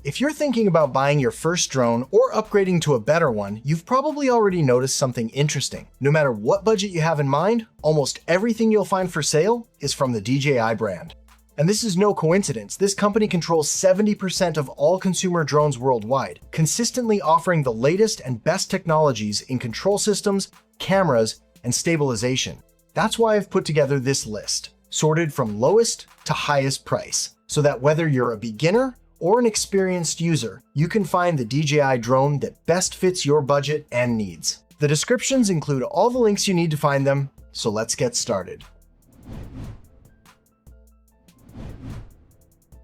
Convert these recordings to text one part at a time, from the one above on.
If you're thinking about buying your first drone or upgrading to a better one, you've probably already noticed something interesting. No matter what budget you have in mind, almost everything you'll find for sale is from the DJI brand. And this is no coincidence. This company controls 70% of all consumer drones worldwide, consistently offering the latest and best technologies in control systems, cameras, and stabilization. That's why I've put together this list, sorted from lowest to highest price, so that whether you're a beginner or an experienced user, you can find the DJI drone that best fits your budget and needs. The descriptions include all the links you need to find them, so let's get started.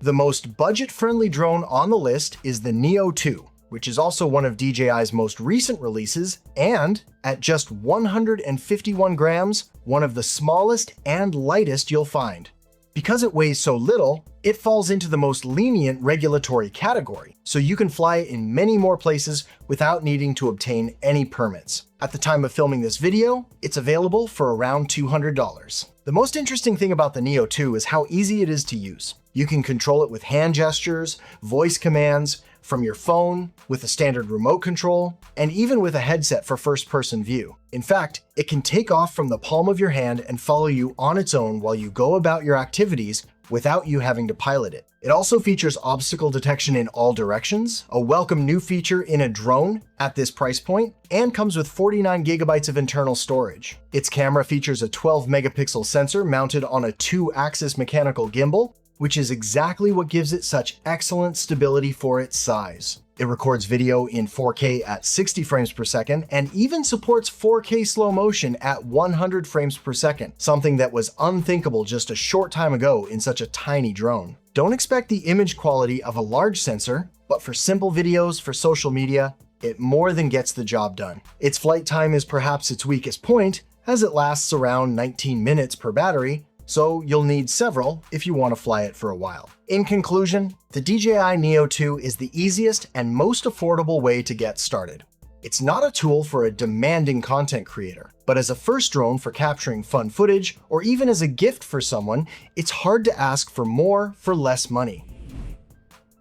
The most budget-friendly drone on the list is the Neo 2, which is also one of DJI's most recent releases, and at just 151 grams, one of the smallest and lightest you'll find. Because it weighs so little, it falls into the most lenient regulatory category, so you can fly it in many more places without needing to obtain any permits. At the time of filming this video, it's available for around $200. The most interesting thing about the Neo 2 is how easy it is to use. You can control it with hand gestures, voice commands, from your phone, with a standard remote control, and even with a headset for first-person view. In fact, it can take off from the palm of your hand and follow you on its own while you go about your activities without you having to pilot it. It also features obstacle detection in all directions, a welcome new feature in a drone at this price point, and comes with 49 gigabytes of internal storage. Its camera features a 12-megapixel sensor mounted on a 2-axis mechanical gimbal, which is exactly what gives it such excellent stability for its size. It records video in 4K at 60 frames per second and even supports 4K slow motion at 100 frames per second, something that was unthinkable just a short time ago in such a tiny drone. Don't expect the image quality of a large sensor, but for simple videos for social media, it more than gets the job done. Its flight time is perhaps its weakest point, as it lasts around 19 minutes per battery, so you'll need several if you want to fly it for a while. In conclusion, the DJI Neo 2 is the easiest and most affordable way to get started. It's not a tool for a demanding content creator, but as a first drone for capturing fun footage, or even as a gift for someone, it's hard to ask for more for less money.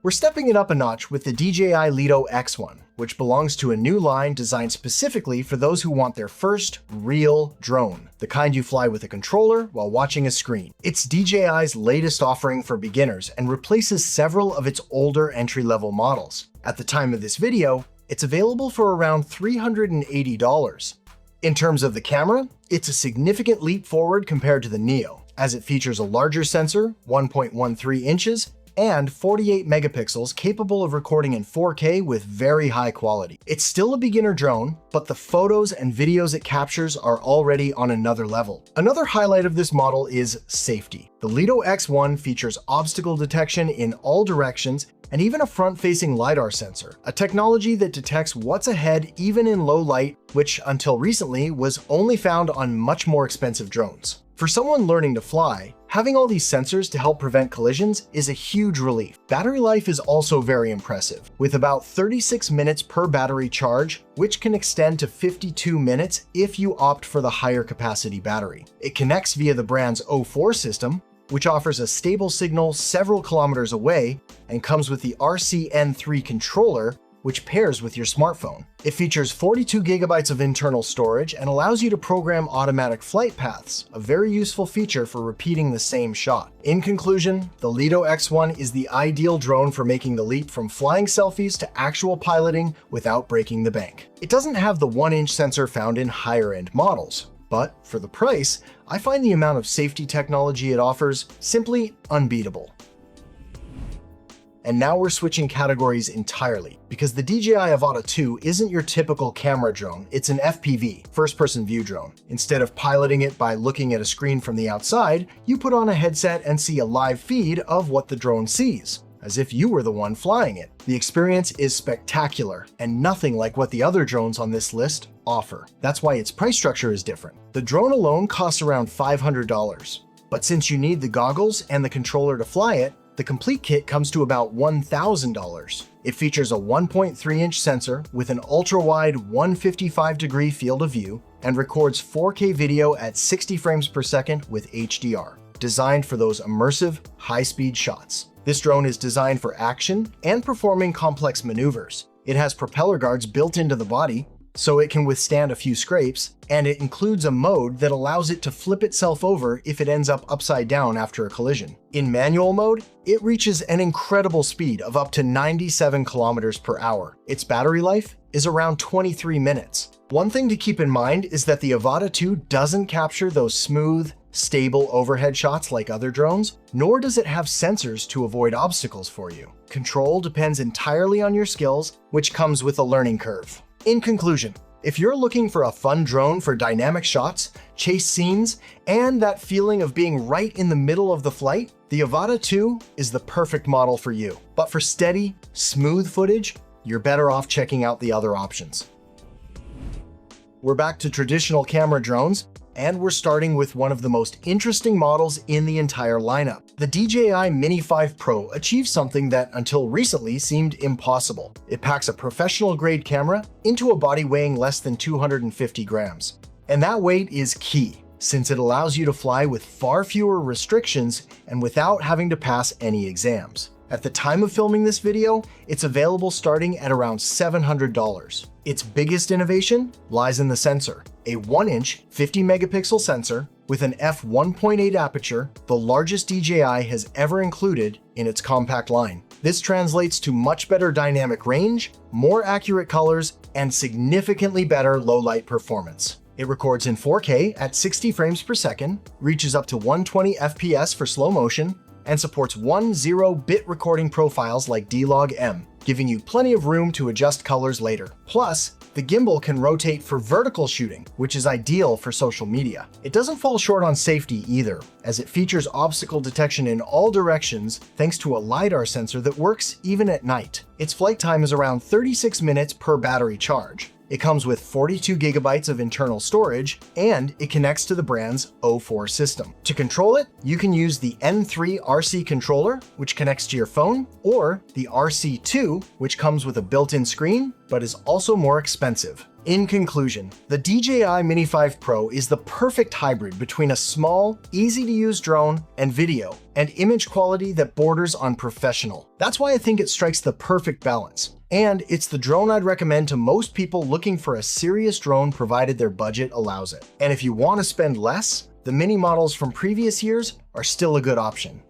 We're stepping it up a notch with the DJI Lito X1, which belongs to a new line designed specifically for those who want their first real drone, the kind you fly with a controller while watching a screen. It's DJI's latest offering for beginners and replaces several of its older entry-level models. At the time of this video, it's available for around $380. In terms of the camera, it's a significant leap forward compared to the Neo, as it features a larger sensor, 1.13 inches, and 48 megapixels capable of recording in 4K with very high quality. It's still a beginner drone, but the photos and videos it captures are already on another level. Another highlight of this model is safety. The Lito X1 features obstacle detection in all directions and even a front-facing LiDAR sensor, a technology that detects what's ahead even in low light, which until recently was only found on much more expensive drones. For someone learning to fly, having all these sensors to help prevent collisions is a huge relief. Battery life is also very impressive, with about 36 minutes per battery charge, which can extend to 52 minutes if you opt for the higher capacity battery. It connects via the brand's O4 system, which offers a stable signal several kilometers away and comes with the RCN3 controller, which pairs with your smartphone. It features 42 gigabytes of internal storage and allows you to program automatic flight paths, a very useful feature for repeating the same shot. In conclusion, the Lito X1 is the ideal drone for making the leap from flying selfies to actual piloting without breaking the bank. It doesn't have the 1-inch sensor found in higher-end models, but for the price, I find the amount of safety technology it offers simply unbeatable. And now we're switching categories entirely, because the DJI Avata 2 isn't your typical camera drone, it's an FPV, first-person view drone. Instead of piloting it by looking at a screen from the outside, you put on a headset and see a live feed of what the drone sees, as if you were the one flying it. The experience is spectacular, and nothing like what the other drones on this list offer. That's why its price structure is different. The drone alone costs around $500, but since you need the goggles and the controller to fly it, the complete kit comes to about $1,000. It features a 1.3-inch sensor with an ultra-wide 155-degree field of view and records 4K video at 60 frames per second with HDR, designed for those immersive, high-speed shots. This drone is designed for action and performing complex maneuvers. It has propeller guards built into the body, so it can withstand a few scrapes, and it includes a mode that allows it to flip itself over if it ends up upside down after a collision. In manual mode, it reaches an incredible speed of up to 97 kilometers per hour. Its battery life is around 23 minutes. One thing to keep in mind is that the Avata 2 doesn't capture those smooth, stable overhead shots like other drones, nor does it have sensors to avoid obstacles for you. Control depends entirely on your skills, which comes with a learning curve. In conclusion, if you're looking for a fun drone for dynamic shots, chase scenes, and that feeling of being right in the middle of the flight, the Avata 2 is the perfect model for you. But for steady, smooth footage, you're better off checking out the other options. We're back to traditional camera drones, and we're starting with one of the most interesting models in the entire lineup. The DJI Mini 5 Pro achieves something that until recently seemed impossible. It packs a professional-grade camera into a body weighing less than 250 grams. And that weight is key, since it allows you to fly with far fewer restrictions and without having to pass any exams. At the time of filming this video, it's available starting at around $700. Its biggest innovation lies in the sensor, a 1-inch 50-megapixel sensor with an f1.8 aperture, the largest DJI has ever included in its compact line. This translates to much better dynamic range, more accurate colors, and significantly better low-light performance. It records in 4K at 60 frames per second, reaches up to 120 FPS for slow motion, and supports 10-bit recording profiles like D-Log-M, giving you plenty of room to adjust colors later. Plus, the gimbal can rotate for vertical shooting, which is ideal for social media. It doesn't fall short on safety either, as it features obstacle detection in all directions thanks to a LiDAR sensor that works even at night. Its flight time is around 36 minutes per battery charge. It comes with 42 gigabytes of internal storage, and it connects to the brand's O4 system. To control it, you can use the N3 RC controller, which connects to your phone, or the RC2, which comes with a built-in screen, but is also more expensive. In conclusion, the DJI Mini 5 Pro is the perfect hybrid between a small, easy-to-use drone and video, and image quality that borders on professional. That's why I think it strikes the perfect balance. And it's the drone I'd recommend to most people looking for a serious drone provided their budget allows it. And if you want to spend less, the mini models from previous years are still a good option.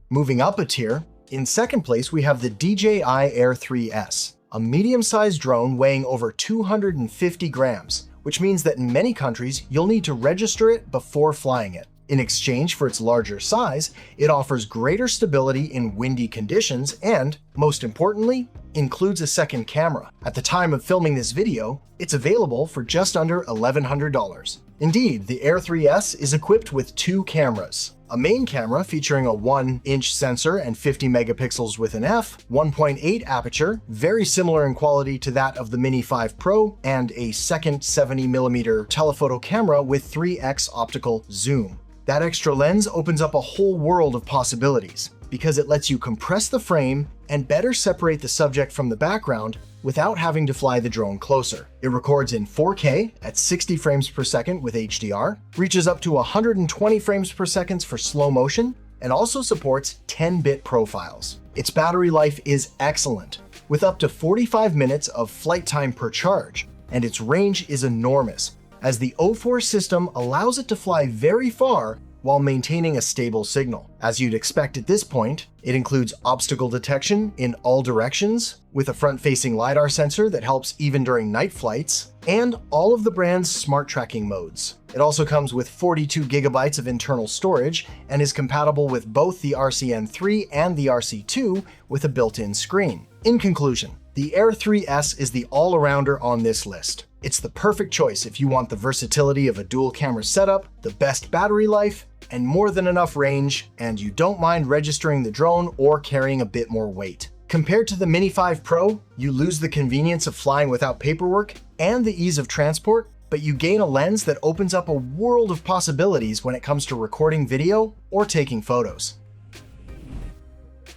Moving up a tier, in second place we have the DJI Air 3S, a medium-sized drone weighing over 250 grams, which means that in many countries you'll need to register it before flying it. In exchange for its larger size, it offers greater stability in windy conditions and, most importantly, includes a second camera. At the time of filming this video, it's available for just under $1,100. Indeed, the Air 3S is equipped with two cameras. A main camera featuring a 1-inch sensor and 50 megapixels with an f1.8 aperture, very similar in quality to that of the Mini 5 Pro, and a second 70mm telephoto camera with 3x optical zoom. That extra lens opens up a whole world of possibilities because it lets you compress the frame and better separate the subject from the background without having to fly the drone closer. It records in 4K at 60 frames per second with HDR, reaches up to 120 frames per second for slow motion, and also supports 10-bit profiles. Its battery life is excellent, with up to 45 minutes of flight time per charge, and its range is enormous, as the O4 system allows it to fly very far while maintaining a stable signal. As you'd expect at this point, it includes obstacle detection in all directions, with a front-facing LiDAR sensor that helps even during night flights, and all of the brand's smart tracking modes. It also comes with 42 gigabytes of internal storage and is compatible with both the RCN3 and the RC2 with a built-in screen. In conclusion, the Air 3S is the all-arounder on this list. It's the perfect choice if you want the versatility of a dual camera setup, the best battery life, and more than enough range, and you don't mind registering the drone or carrying a bit more weight. Compared to the Mini 5 Pro, you lose the convenience of flying without paperwork and the ease of transport, but you gain a lens that opens up a world of possibilities when it comes to recording video or taking photos.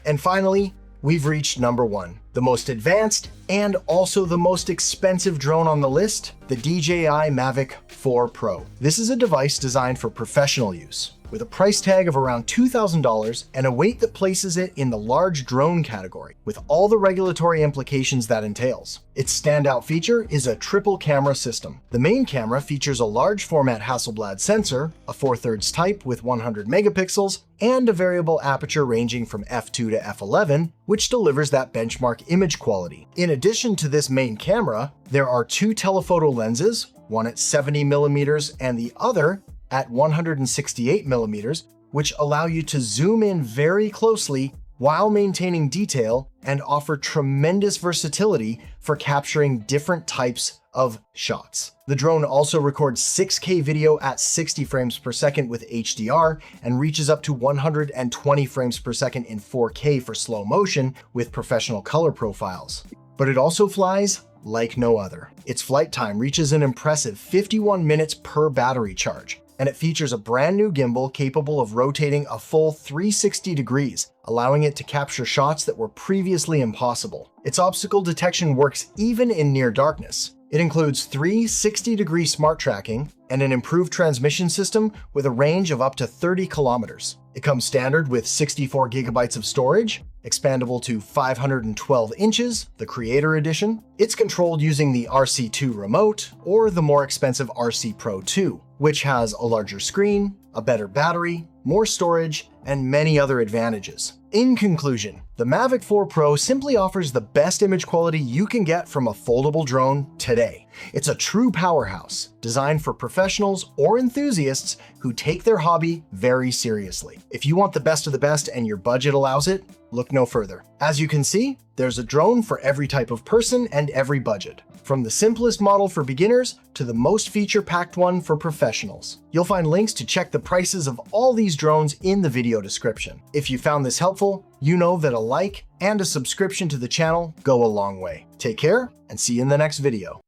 And finally, we've reached number 1, the most advanced and also the most expensive drone on the list, the DJI Mavic 4 Pro. This is a device designed for professional use. with a price tag of around $2,000 and a weight that places it in the large drone category, with all the regulatory implications that entails. Its standout feature is a triple camera system. The main camera features a large format Hasselblad sensor, a 4/3 type with 100 megapixels, and a variable aperture ranging from f2 to f11, which delivers that benchmark image quality. In addition to this main camera, there are two telephoto lenses, one at 70mm and the other at 168mm, which allow you to zoom in very closely while maintaining detail and offer tremendous versatility for capturing different types of shots. The drone also records 6K video at 60 frames per second with HDR and reaches up to 120 frames per second in 4K for slow motion with professional color profiles. But it also flies like no other. Its flight time reaches an impressive 51 minutes per battery charge, and it features a brand new gimbal capable of rotating a full 360 degrees, allowing it to capture shots that were previously impossible. Its obstacle detection works even in near darkness. It includes 360-degree smart tracking and an improved transmission system with a range of up to 30 kilometers. It comes standard with 64 gigabytes of storage, expandable to 512 inches, the Creator Edition. It's controlled using the RC2 remote or the more expensive RC Pro 2, which has a larger screen, a better battery, more storage, and many other advantages. In conclusion, the Mavic 4 Pro simply offers the best image quality you can get from a foldable drone today. It's a true powerhouse, designed for professionals or enthusiasts who take their hobby very seriously. If you want the best of the best and your budget allows it, look no further. As you can see, there's a drone for every type of person and every budget, from the simplest model for beginners to the most feature-packed one for professionals. You'll find links to check the prices of all these drones in the video description. If you found this helpful, you know that a like and a subscription to the channel go a long way. Take care and see you in the next video.